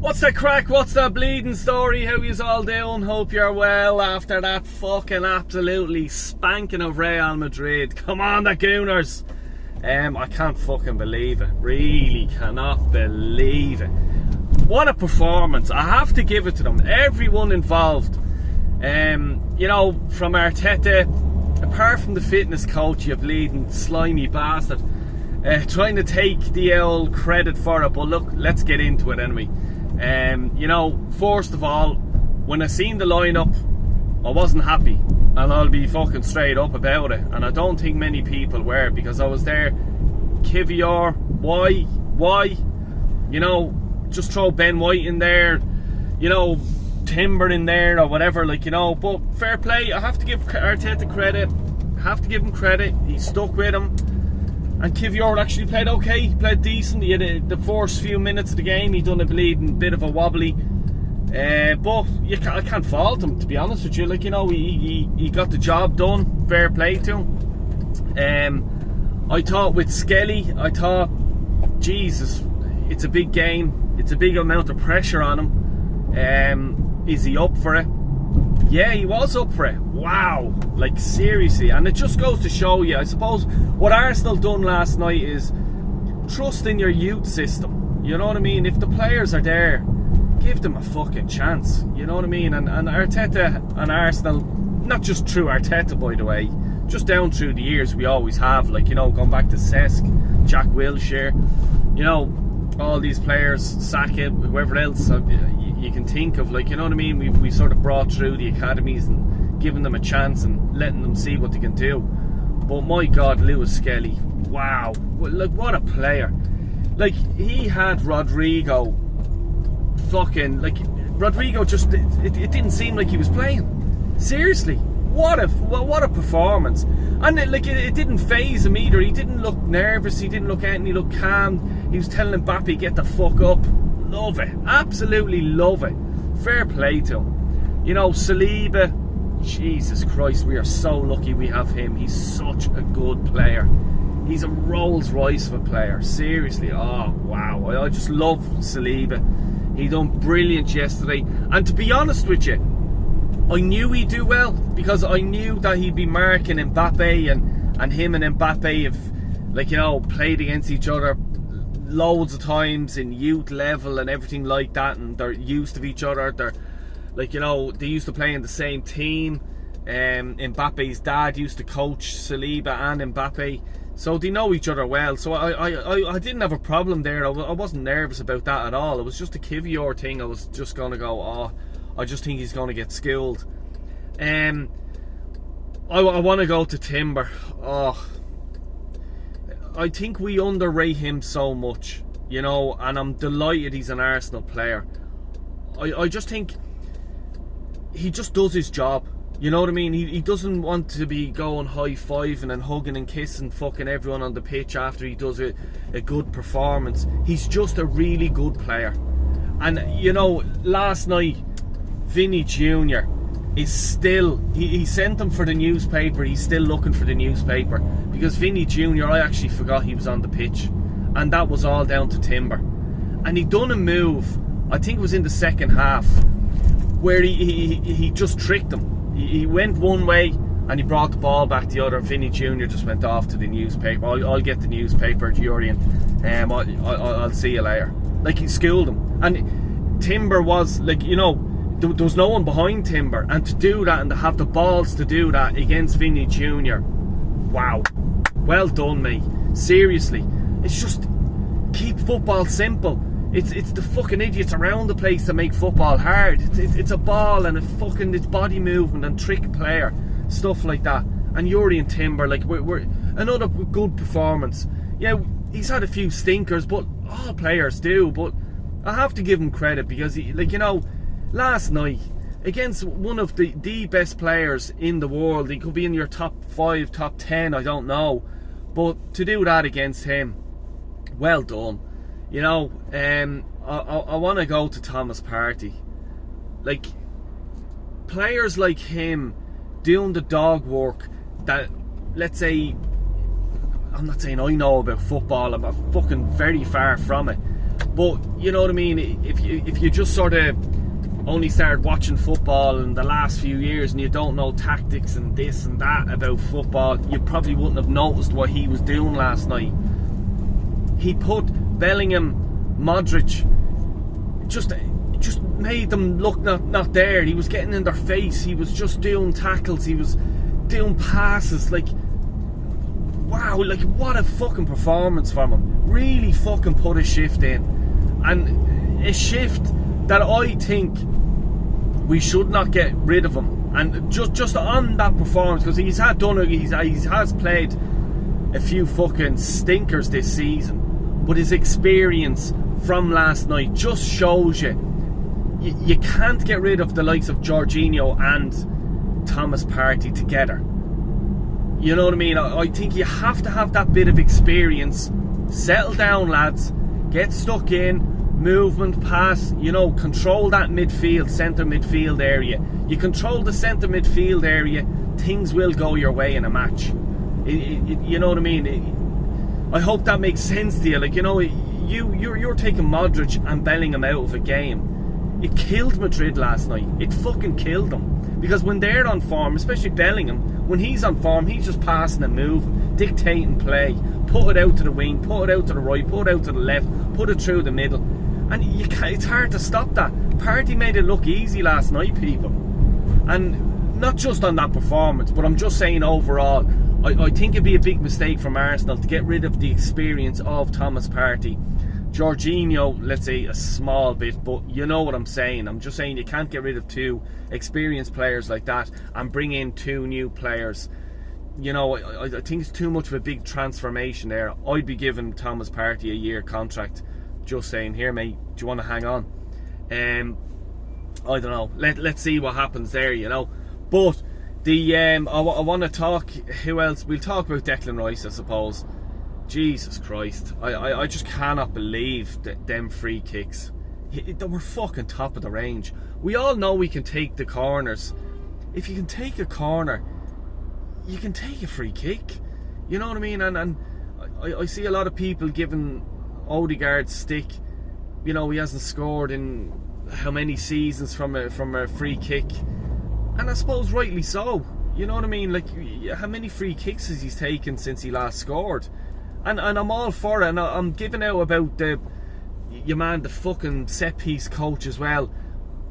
What's the crack? What's the bleeding story? How yous all doing? Hope you're well after that fucking absolutely spanking of Real Madrid. Come on, the Gooners! I can't fucking believe it. Really cannot believe it. What a performance. I have to give it to them. Everyone involved. You know, from Arteta, apart from the fitness coach, you bleeding slimy bastard, trying to take the old credit for it. But look, let's get into it anyway. You know, first of all, when I seen the lineup, I wasn't happy, and I'll be fucking straight up about it. And I don't think many people were, because I was there. Kivior, why? You know, just throw Ben White in there, you know, Timber in there or whatever, like, you know. But fair play, I have to give Arteta credit. Have to give him credit. He stuck with him. And Kivior actually played okay. He played decent. He had the first few minutes of the game, he done a bleeding bit of a wobbly. But I can't fault him, to be honest with you. Like, you know, he got the job done. Fair play to him. I thought with Skelly, Jesus, it's a big game. It's a big amount of pressure on him. Is he up for it? Yeah, he was up for it. Wow, like seriously. And it just goes to show you, I suppose, what Arsenal done last night is trust in your youth system. You know what I mean? If the players are there, give them a fucking chance. You know what I mean? And Arteta and Arsenal, not just through Arteta, by the way, just down through the years, we always have, like, you know, going back to Cesc, Jack Wilshere, you know, all these players, Saka, whoever else you can think of, like, you know what I mean? We sort of brought through the academies and given them a chance and letting them see what they can do. But my God, Lewis Skelly, wow, like, what a player. Like, he had Rodrigo fucking, like, Rodrigo just, it didn't seem like he was playing. Seriously, what a performance. And it didn't faze him either. He didn't look nervous, he didn't look anything, he looked calm. He was telling Mbappe, get the fuck up. Love it, absolutely love it. Fair play to him. You know, Saliba, Jesus Christ, we are so lucky we have him. He's such a good player. He's a Rolls Royce of a player, seriously. Oh wow, I just love Saliba. He done brilliant yesterday. And to be honest with you, I knew he'd do well, because I knew that he'd be marking Mbappe, and him and Mbappe have, like, you know, played against each other loads of times in youth level and everything like that, and they're used to each other. They're, like, you know, they used to play in the same team. Mbappe's dad used to coach Saliba and Mbappe, so they know each other well. So I didn't have a problem there. I wasn't nervous about that at all. It was just a Kivior thing. I was just going to go, oh, I just think he's going to get skilled. I want to go to Timber. Oh, I think we underrate him so much, you know, and I'm delighted he's an Arsenal player. I just think he just does his job. You know what I mean? He doesn't want to be going high-fiving and hugging and kissing fucking everyone on the pitch after he does a good performance. He's just a really good player. And, you know, last night, Vinny Jr. is still, he sent him for the newspaper. He's still looking for the newspaper, because Vinny Jr., I actually forgot he was on the pitch, and that was all down to Timber. And he done a move, I think it was in the second half, where he just tricked him. He went one way and he brought the ball back the other. Vinny Jr. just went off to the newspaper. I'll get the newspaper, Jurian. I'll see you later. Like, he schooled him. And Timber was, like, you know, there was no one behind Timber, and to do that and to have the balls to do that against Vinny Jr., wow, well done, mate. Seriously, it's just keep football simple. It's the fucking idiots around the place that make football hard. It's a ball and it's body movement and trick player, stuff like that. And Yuri and Timber, like, we're another good performance. Yeah, he's had a few stinkers, but all players do. But I have to give him credit, because he, like, you know, last night against one of the best players in the world, he could be in your top 5, top 10, I don't know, but to do that against him, well done. You know, I want to go to Thomas Partey. Like, players like him doing the dog work that, let's say, I'm not saying I know about football, I'm fucking very far from it, But you know what I mean, if you just sort of only started watching football in the last few years and you don't know tactics and this and that about football, you probably wouldn't have noticed what he was doing last night. He put Bellingham, Modric, just made them look not there. He was getting in their face. He was just doing tackles. He was doing passes. Like, wow, like what a fucking performance from him. Really fucking put a shift in. And a shift that I think we should not get rid of him. And just on that performance, because he has played a few fucking stinkers this season, but his experience from last night just shows you can't get rid of the likes of Jorginho and Thomas Partey together. You know what I mean? I think you have to have that bit of experience. Settle down, lads. Get stuck in. Movement, pass, you know, control that midfield, centre midfield area. You control the centre midfield area, things will go your way in a match. You know what I mean? I hope that makes sense to you. Like, you know, you're taking Modric and Bellingham out of a game. It killed Madrid last night. It fucking killed them. Because when they're on form, especially Bellingham, when he's on form, he's just passing and moving, dictating play, put it out to the wing, put it out to the right, put it out to the left, put it through the middle. And it's hard to stop that. Partey made it look easy last night, people. And not just on that performance, but I'm just saying overall, I think it'd be a big mistake from Arsenal to get rid of the experience of Thomas Partey. Jorginho, let's say a small bit, but you know what I'm saying. I'm just saying you can't get rid of two experienced players like that and bring in two new players. You know, I think it's too much of a big transformation there. I'd be giving Thomas Partey a year contract. Just saying, here mate, do you want to hang on? I don't know. Let's see what happens there, you know. But I want to talk. Who else? We'll talk about Declan Rice, I suppose. Jesus Christ, I just cannot believe that them free kicks. They were fucking top of the range. We all know we can take the corners. If you can take a corner, you can take a free kick. You know what I mean? And I see a lot of people giving Odegaard stick. You know, he hasn't scored in how many seasons from a free kick, and I suppose rightly so. You know what I mean? Like, how many free kicks has he taken since he last scored? And I'm all for it, and I'm giving out about the fucking set piece coach as well.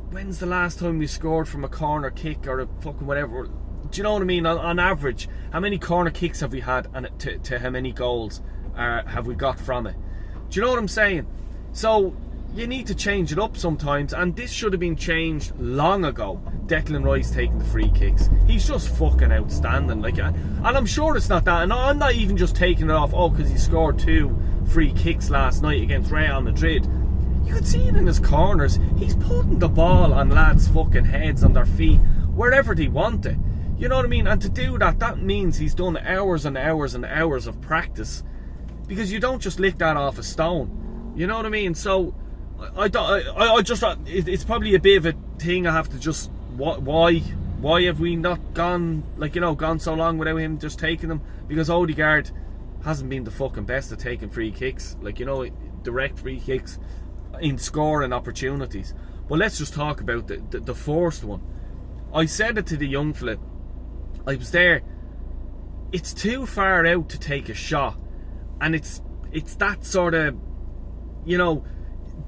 When's the last time we scored from a corner kick or a fucking whatever? Do you know what I mean? On average, how many corner kicks have we had, and to how many goals have we got from it? Do you know what I'm saying? So you need to change it up sometimes, and this should have been changed long ago. Declan Rice taking the free kicks, he's just fucking outstanding. Like, and I'm sure it's not that, and I'm not even just taking it off because he scored 2 free kicks last night against Real Madrid. You could see it in his corners. He's putting the ball on lads' fucking heads, on their feet, wherever they want it. You know what I mean? And to do that, that means he's done hours and hours and hours of practice. Because you don't just lick that off a stone. You know what I mean? So I just it's probably a bit of a thing I have to just, why have we not gone, like, you know, gone so long without him just taking them? Because Odegaard hasn't been the fucking best at taking free kicks, like, you know, direct free kicks in scoring opportunities. But let's just talk about the first one. I said it to the young fella. I was there. It's too far out to take a shot. And it's that sort of, you know,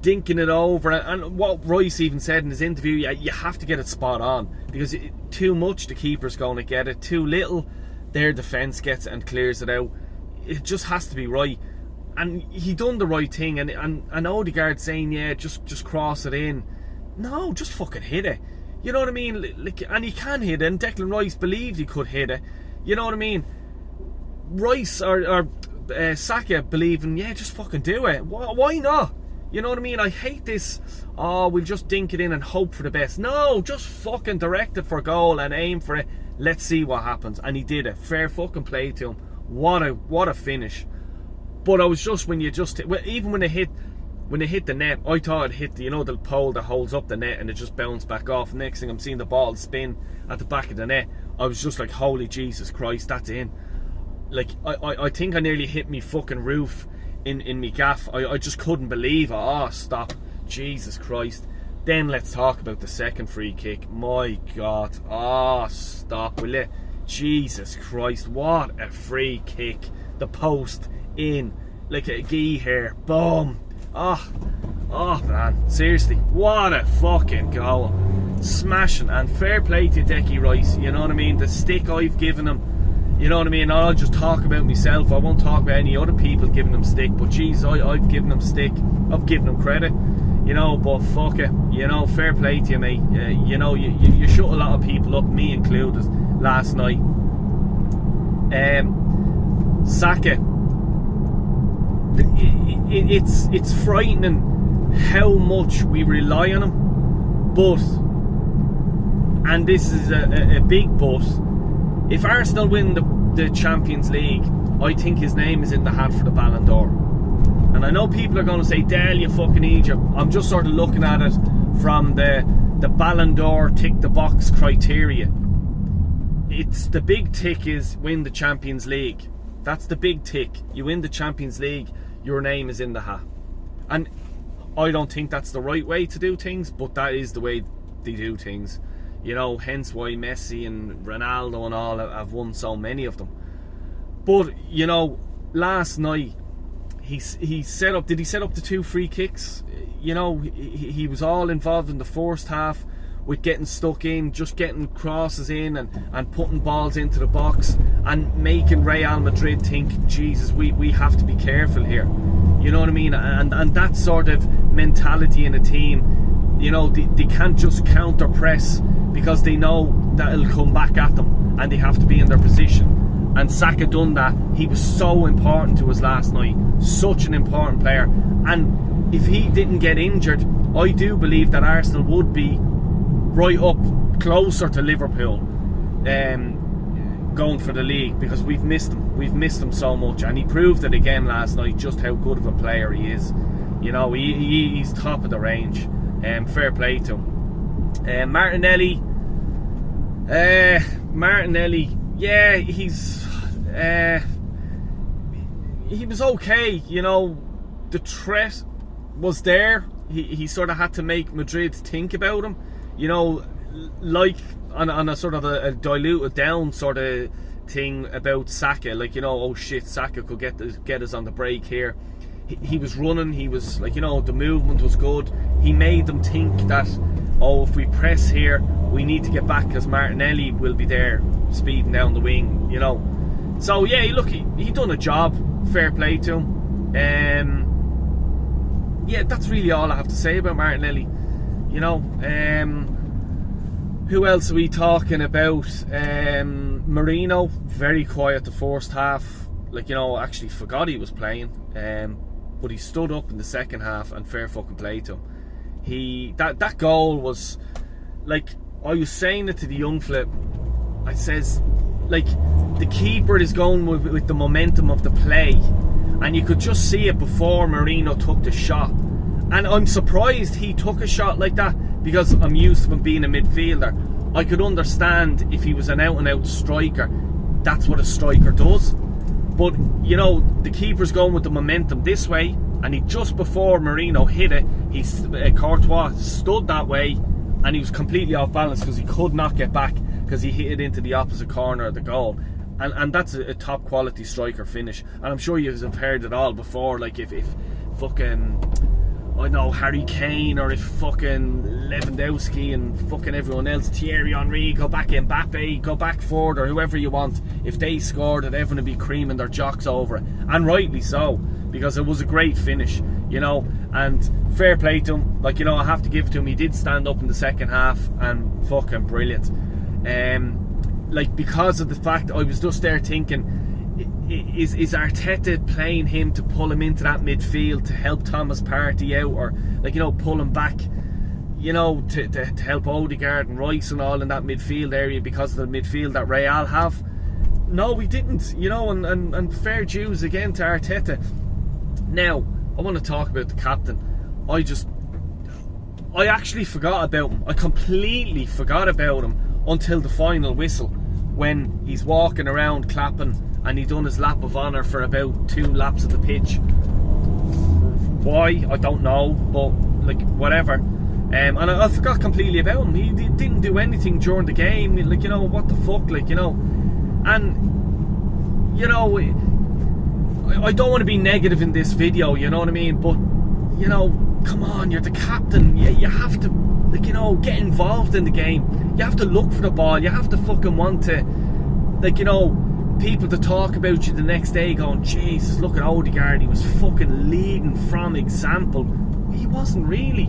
dinking it over. And what Rice even said in his interview, you have to get it spot on. Because too much, the keeper's going to get it. Too little, their defence gets it and clears it out. It just has to be right. And he done the right thing. And Odegaard saying, yeah, just cross it in. No, just fucking hit it. You know what I mean? Like, and he can hit it. And Declan Rice believed he could hit it. You know what I mean? Rice or Saka believing, yeah, just fucking do it. Why not? You know what I mean? I hate this, oh, we'll just dink it in and hope for the best. No, just fucking direct it for goal and aim for it. Let's see what happens. And he did it. Fair fucking play to him. What a finish. But I was just, even when it hit the net, I thought it hit the, you know, the pole that holds up the net, and it just bounced back off. Next thing I'm seeing the ball spin at the back of the net. I was just like, holy Jesus Christ, that's in. Like, I think I nearly hit me fucking roof in me gaff. I just couldn't believe it. Oh, stop. Jesus Christ. Then let's talk about the second free kick. My God. Oh, stop, will you? Jesus Christ. What a free kick. The post in. Like a gee here. Boom. Oh man. Seriously. What a fucking goal. Smashing. And fair play to Decky Rice. You know what I mean? The stick I've given him. You know what I mean? I'll just talk about myself. I won't talk about any other people giving him stick. But geez, I've given him stick. I've given him credit. You know, but fuck it. You know, fair play to you, mate. You know, you shut a lot of people up, me included, last night. Saka. It's frightening how much we rely on him. But, and this is a big but, if Arsenal win the Champions League, I think his name is in the hat for the Ballon d'Or. And I know people are going to say, Dale, you fucking Egypt. I'm just sort of looking at it from the Ballon d'Or tick the box criteria. It's the big tick is win the Champions League. That's the big tick. You win the Champions League, your name is in the hat. And I don't think that's the right way to do things, but that is the way they do things. You know, hence why Messi and Ronaldo and all have won so many of them. But, you know, last night, he set up, did he set up the 2 free kicks? You know, he was all involved in the first half with getting stuck in, just getting crosses in and putting balls into the box and making Real Madrid think, Jesus, we have to be careful here. You know what I mean? And that sort of mentality in a team, you know, they can't just counter press because they know that it'll come back at them and they have to be in their position. And Saka done that. He was so important to us last night. Such an important player. And if he didn't get injured, I do believe that Arsenal would be right up closer to Liverpool going for the league, because we've missed him. We've missed him so much. And he proved it again last night, just how good of a player he is. You know, he's top of the range. Fair play to him. Martinelli, yeah, he was okay. You know, the threat was there. He sort of had to make Madrid think about him. You know, like on a sort of a diluted down sort of thing about Saka. Like, you know, oh shit, Saka could get us on the break here. He was running. He was like, you know, the movement was good. He made them think that, oh, if we press here, we need to get back because Martinelli will be there speeding down the wing, you know. So yeah, look, he done a job. Fair play to him. Yeah, that's really all I have to say about Martinelli. You know, who else are we talking about? Marino, very quiet the first half. Like, you know, actually forgot he was playing. But he stood up in the second half and fair fucking play to him. That goal was, like, I was saying it to the young flip. I says, like, the keeper is going with the momentum of the play, and you could just see it before Marino took the shot. And I'm surprised he took a shot like that, because I'm used to him being a midfielder. I could understand if he was an out-and-out striker. That's what a striker does. But, you know, the keeper's going with the momentum this way, and he just before Marino hit it, Courtois stood that way, and he was completely off balance because he could not get back because he hit it into the opposite corner of the goal. And that's a top quality striker finish. And I'm sure you have heard it all before, like if fucking, I know, Harry Kane, or if fucking Lewandowski and fucking everyone else, Thierry Henry, go back Mbappe, go back Ford, or whoever you want, if they scored it, everyone would be creaming their jocks over it. And rightly so, because it was a great finish, you know. And fair play to him. Like, you know, I have to give it to him. He did stand up in the second half and fucking brilliant. Like, because of the fact I was just there thinking, is Arteta playing him to pull him into that midfield to help Thomas Partey out, or, like, you know, pull him back, you know, to help Odegaard and Rice and all in that midfield area because of the midfield that Real have? No, we didn't, you know, and fair dues again to Arteta. Now, I want to talk about the captain. I actually forgot about him. I completely forgot about him until the final whistle, when he's walking around clapping and he done his lap of honour for about 2 laps of the pitch. Why? I don't know, but like whatever. And I forgot completely about him. He didn't do anything during the game. Like, you know, what the fuck, like, you know. And, you know, I don't want to be negative in this video, you know what I mean? But, you know, come on, you're the captain. You have to, like, you know, get involved in the game. You have to look for the ball. You have to fucking want to, like, you know, people to talk about you the next day going, Jesus, look at Odegaard. He was fucking leading from example. He wasn't really.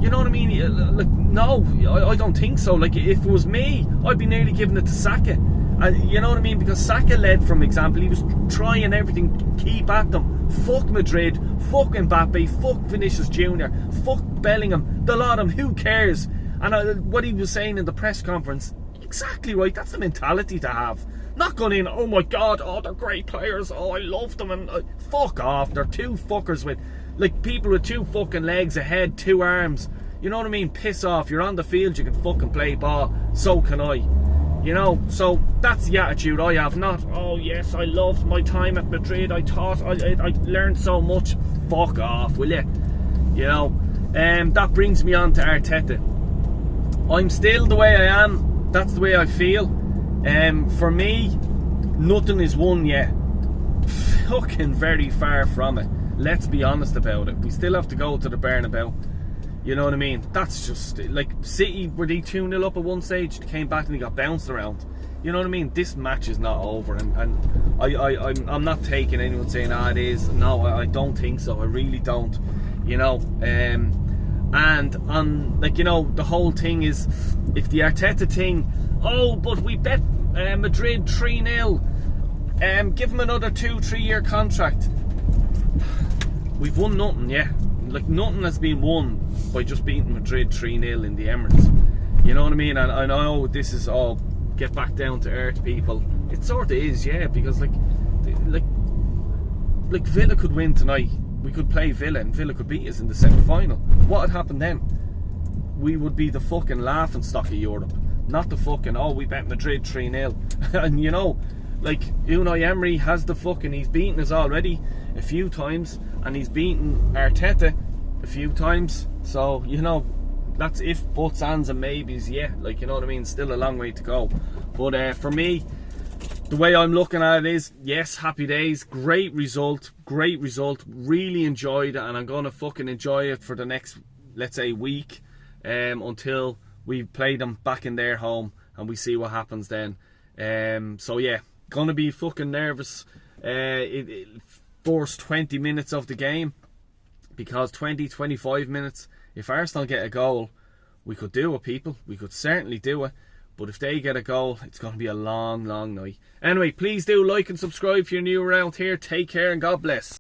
You know what I mean? Like, no, I don't think so. Like, if it was me, I'd be nearly giving it to Saka. You know what I mean? Because Saka led from example. He was trying everything to keep at them. Fuck Madrid, fuck Mbappe, fuck Vinicius Jr., fuck Bellingham, the lot of them, who cares? And what he was saying in the press conference, exactly right, that's the mentality to have. Not going in, oh my God, oh, they're great players, oh, I love them, and fuck off, they're two fuckers with, like, people with two fucking legs, a head, two arms. You know what I mean? Piss off, you're on the field, you can fucking play ball, so can I. You know, so that's the attitude I have. Not, oh yes, I loved my time at Madrid, I thought I learned so much. Fuck off, will you? You know, that brings me on to Arteta. I'm still the way I am, that's the way I feel. For me, nothing is won yet. Fucking very far from it. Let's be honest about it. We still have to go to the Bernabeu. You know what I mean? That's just, like, City, were they 2-0 up at one stage, they came back and they got bounced around. You know what I mean? This match is not over, and I'm not taking anyone saying, it is. No, I don't think so. I really don't. You know, and on, like, you know, the whole thing is, if the Arteta thing, oh, but we bet Madrid 3-0, give him another 2-3 year contract. We've won nothing, yeah. Like, nothing has been won by just beating Madrid 3-0 in the Emirates. You know what I mean? And I know this is all get back down to earth, people. It sort of is, yeah, because like Villa could win tonight. We could play Villa and Villa could beat us in the semi-final. What would happen then? We would be the fucking laughing stock of Europe. Not the fucking, oh, we bet Madrid 3-0. And you know, like, Unai Emery has the fucking, he's beaten us already a few times, and he's beaten Arteta a few times. So, you know, that's if, buts, ands and maybes, yeah. Like, you know what I mean? Still a long way to go. But for me, the way I'm looking at it is, yes, happy days. Great result. Really enjoyed it, and I'm going to fucking enjoy it for the next, let's say, week, until we play them back in their home and we see what happens then. So yeah, gonna be fucking nervous first 20 minutes of the game, because 20-25 minutes, if Arsenal get a goal, we could do it, people. We could certainly do it. But if they get a goal, it's going to be a long, long night. Anyway, please do like and subscribe if you're new around here. Take care and God bless.